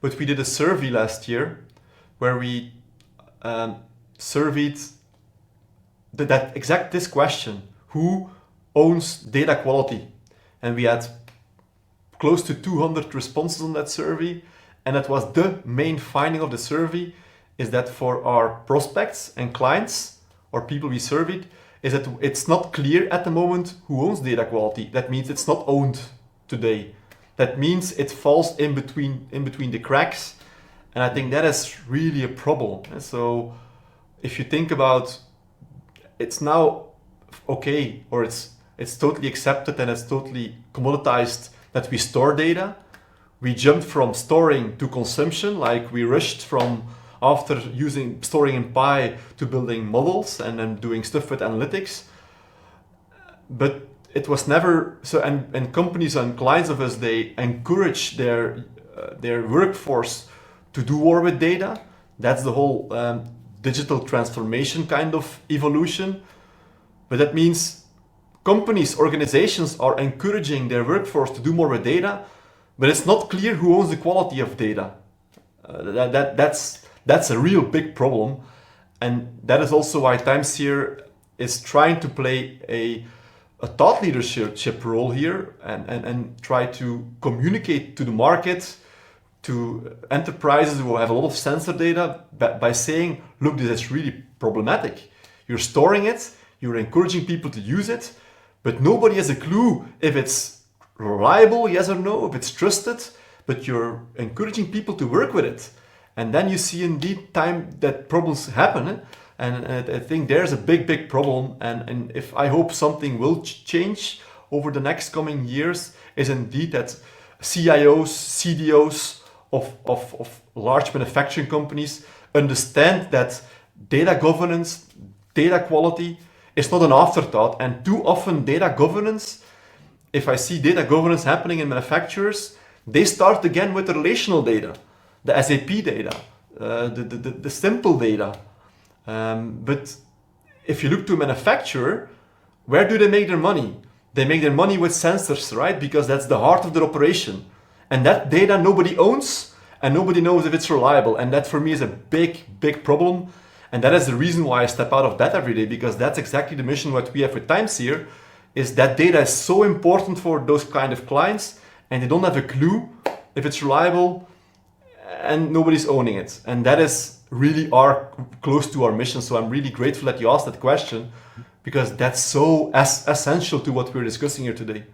but we did a survey last year where we surveyed this question: who owns data quality? And we had close to 200 responses on that survey, and that was the main finding of the survey, is that for our prospects and clients or people we surveyed, is that it's not clear at the moment who owns data quality. That means it's not owned today. That means it falls in between the cracks, and I think that is really a problem. And so if you think about, it's now okay, or it's totally accepted and it's totally commoditized that we store data. We jumped from storing to consumption, like we rushed from after storing in Pi to building models and then doing stuff with analytics. But it was never so, and companies and clients of us, they encourage their workforce to do more with data. That's the whole digital transformation kind of evolution. But that means companies, organizations are encouraging their workforce to do more with data, but it's not clear who owns the quality of data. That's a real big problem, and that is also why Timeshare is trying to play a thought leadership role here and try to communicate to the market, to enterprises who have a lot of sensor data, by saying, look, this is really problematic. You're storing it, you're encouraging people to use it, but nobody has a clue if it's reliable, yes or no, if it's trusted, but you're encouraging people to work with it. And then you see indeed time that problems happen. And I think there's a big problem. And if I hope something will change over the next coming years, is indeed that CIOs, CDOs of large manufacturing companies understand that data governance, data quality is not an afterthought. And too often data governance, if I see data governance happening in manufacturers, they start again with the relational data, the SAP data, the simple data. But if you look to a manufacturer, where do they make their money? They make their money with sensors, right? Because that's the heart of their operation. And that data nobody owns, and nobody knows if it's reliable. And that for me is a big problem. And that is the reason why I step out of that every day, because that's exactly the mission what we have with Timeshare, is that data is so important for those kind of clients, and they don't have a clue if it's reliable, and nobody's owning it. And that is really close to our mission. So I'm really grateful that you asked that question, because that's so essential to what we're discussing here today.